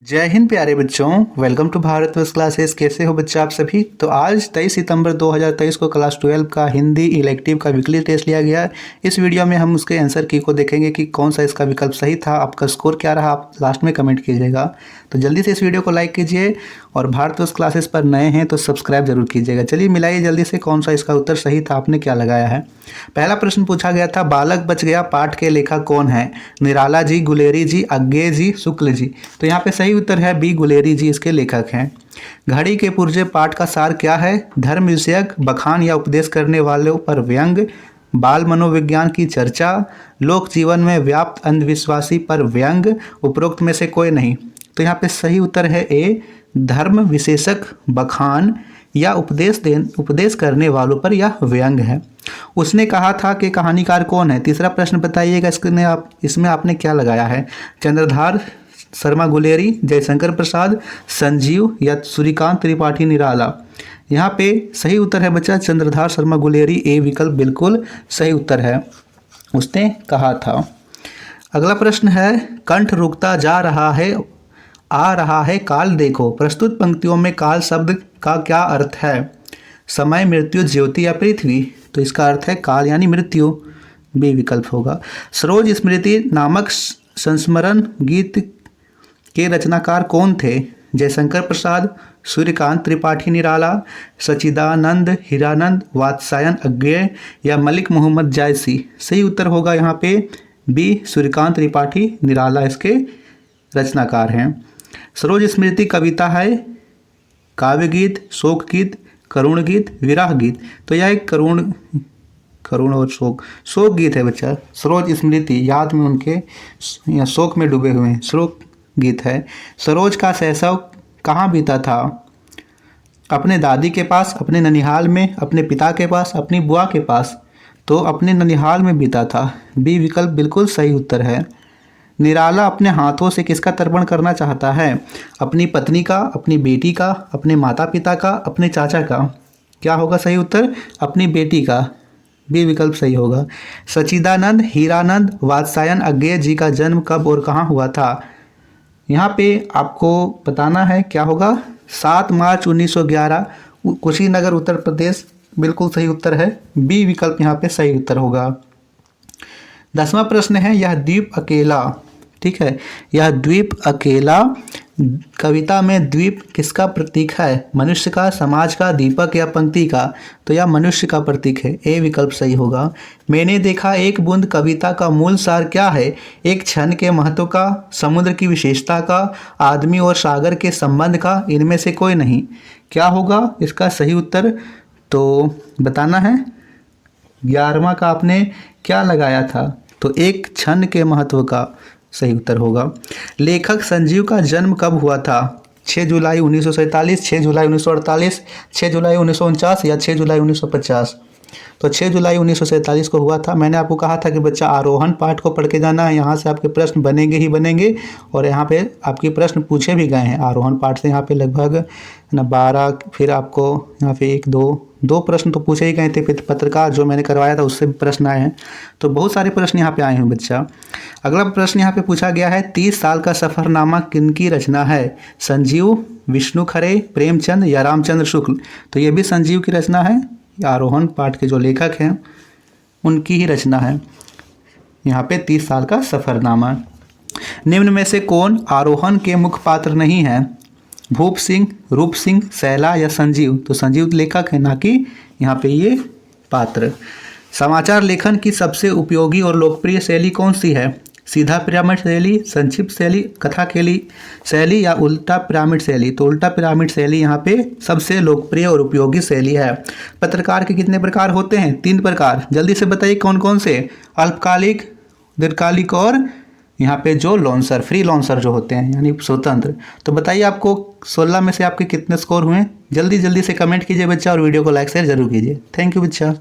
जय हिंद प्यारे बच्चों, welcome to Bharat verse classes. कैसे हो बच्चा आप सभी। तो आज 23 सितंबर 2023 को क्लास 12 का हिंदी इलेक्टिव का वीकली टेस्ट लिया गया है। इस वीडियो में हम उसके आंसर की को देखेंगे कि कौन सा इसका विकल्प सही था, आपका स्कोर क्या रहा, आप लास्ट में कमेंट कीजिएगा। तो जल्दी से इस वीडियो को लाइक कीजिए और भारत वर्स क्लासेस पर नए हैं तो सब्सक्राइब जरूर कीजिएगा। चलिए मिलाइए जल्दी से कौन सा इसका उत्तर सही था, आपने क्या लगाया है। पहला प्रश्न पूछा गया था, बालक बच गया पाठ के लेखक कौन है। निराला जी, गुलेरी जी, अज्ञे जी, शुक्ल जी। तो यहाँ पे सही उत्तर है बी, गुलेरी जी इसके लेखक हैं। घड़ी के पुर्जे पाठ का सार क्या है। धर्म विषयक, बखान या उपदेश करने वालों पर व्यंग, बाल मनोविज्ञान की चर्चा, लोक जीवन में व्याप्त अंधविश्वासी पर व्यंग, उपरोक्त में से कोई नहीं। तो यहाँ पे सही उत्तर है ए, धर्म विशेषक, बखान या उपदेश करने वालों पर यह व्यंग है। उसने कहा था कि कहानीकार कौन है। तीसरा प्रश्न बताइएगा इसमें आपने क्या लगाया है। चंद्रधार शर्मा गुलेरी, जयशंकर प्रसाद, संजीव या सूर्यकांत त्रिपाठी निराला। यहाँ पे सही उत्तर है बच्चा चंद्रधार शर्मा गुलेरी, ए विकल्प बिल्कुल सही उत्तर है, उसने कहा था। अगला प्रश्न है, कंठ रुकता जा रहा है, आ रहा है काल देखो। प्रस्तुत पंक्तियों में काल शब्द का क्या अर्थ है। समय, मृत्यु, ज्योति या पृथ्वी। तो इसका अर्थ है काल यानी मृत्यु, बी विकल्प होगा। सरोज स्मृति नामक संस्मरण गीत के रचनाकार कौन थे। जयशंकर प्रसाद, सूर्यकांत त्रिपाठी निराला, सच्चिदानंद हीरानंद, वात्स्यायन अज्ञेय या मलिक मोहम्मद जायसी। सही उत्तर होगा यहाँ पे बी, सूर्यकांत त्रिपाठी निराला इसके रचनाकार हैं। सरोज स्मृति कविता है, काव्य गीत, शोक गीत, करुण गीत, विरह गीत। तो यह एक करुण और शोक गीत है बच्चा। सरोज स्मृति याद में उनके या शोक में डूबे हुए हैं, शोक गीत है। सरोज का शैशव कहाँ बीता था। अपने दादी के पास, अपने ननिहाल में, अपने पिता के पास, अपनी बुआ के पास। तो अपने ननिहाल में बीता था, बी विकल्प बिल्कुल सही उत्तर है। निराला अपने हाथों से किसका तर्पण करना चाहता है। अपनी पत्नी का, अपनी बेटी का, अपने माता पिता का, अपने चाचा का। क्या होगा सही उत्तर, अपनी बेटी का, बी विकल्प सही होगा। सच्चिदानंद हीरानंद वात्स्यायन अज्ञेय जी का जन्म कब और कहाँ हुआ था। यहाँ पे आपको बताना है क्या होगा, 7 मार्च 1911, कुशीनगर उत्तर प्रदेश। बिल्कुल सही उत्तर है, बी विकल्प यहाँ पे सही उत्तर होगा। 10वां प्रश्न है, यह द्वीप अकेला, ठीक है, यह द्वीप अकेला कविता में द्वीप किसका प्रतीक है। मनुष्य का, समाज का, दीपक या पंक्ति का। तो यह मनुष्य का प्रतीक है, ए विकल्प सही होगा। मैंने देखा एक बूंद कविता का मूल सार क्या है। एक क्षण के महत्व का, समुद्र की विशेषता का, आदमी और सागर के संबंध का, इनमें से कोई नहीं। क्या होगा इसका सही उत्तर, तो बताना है। 11वां का आपने क्या लगाया था, तो एक क्षण के महत्व का सही उत्तर होगा। लेखक संजीव का जन्म कब हुआ था। 6 जुलाई 1947, 6 जुलाई 1948, 6 जुलाई 1949 या 6 जुलाई 1950। तो 6 जुलाई 1947 को हुआ था। मैंने आपको कहा था कि बच्चा आरोहण पाठ को पढ़ के जाना है, यहाँ से आपके प्रश्न बनेंगे ही बनेंगे और यहाँ पे आपके प्रश्न पूछे भी गए हैं। आरोहण पाठ से यहाँ पे लगभग 12, फिर आपको यहाँ पे 1, 2 प्रश्न तो पूछे ही गए थे। फिर पत्रकार जो मैंने करवाया था उससे भी प्रश्न आए हैं, तो बहुत सारे प्रश्न यहाँ पे आए हैं बच्चा। अगला प्रश्न यहाँ पे पूछा गया है, 30 साल का सफ़रनामा किनकी रचना है। संजीव, विष्णु खरे, प्रेमचंद या रामचंद्र शुक्ल। तो ये भी संजीव की रचना है, आरोहण पाठ के जो लेखक हैं उनकी ही रचना है। यहाँ पे 30 साल का सफ़रनामा। निम्न में से कौन आरोहण के मुख्य पात्र नहीं है। भूप सिंह, रूप सिंह, शैला या संजीव। तो संजीव लेखक है, ना कि यहाँ पे ये पात्र। समाचार लेखन की सबसे उपयोगी और लोकप्रिय शैली कौन सी है। सीधा पिरामिड शैली, संक्षिप्त शैली, कथा खेली शैली या उल्टा पिरामिड शैली। तो उल्टा पिरामिड शैली यहाँ पे सबसे लोकप्रिय और उपयोगी शैली है। पत्रकार के कितने प्रकार होते हैं, 3 प्रकार। जल्दी से बताइए कौन कौन से। अल्पकालिक, दीर्घकालिक और यहाँ पे जो लॉन्सर, फ्री लॉन्सर जो होते हैं यानी स्वतंत्र। तो बताइए आपको 16 में से आपके कितने स्कोर हुए। जल्दी जल्दी से कमेंट कीजिए बच्चा और वीडियो को लाइक शेयर जरूर कीजिए। थैंक यू बच्चा।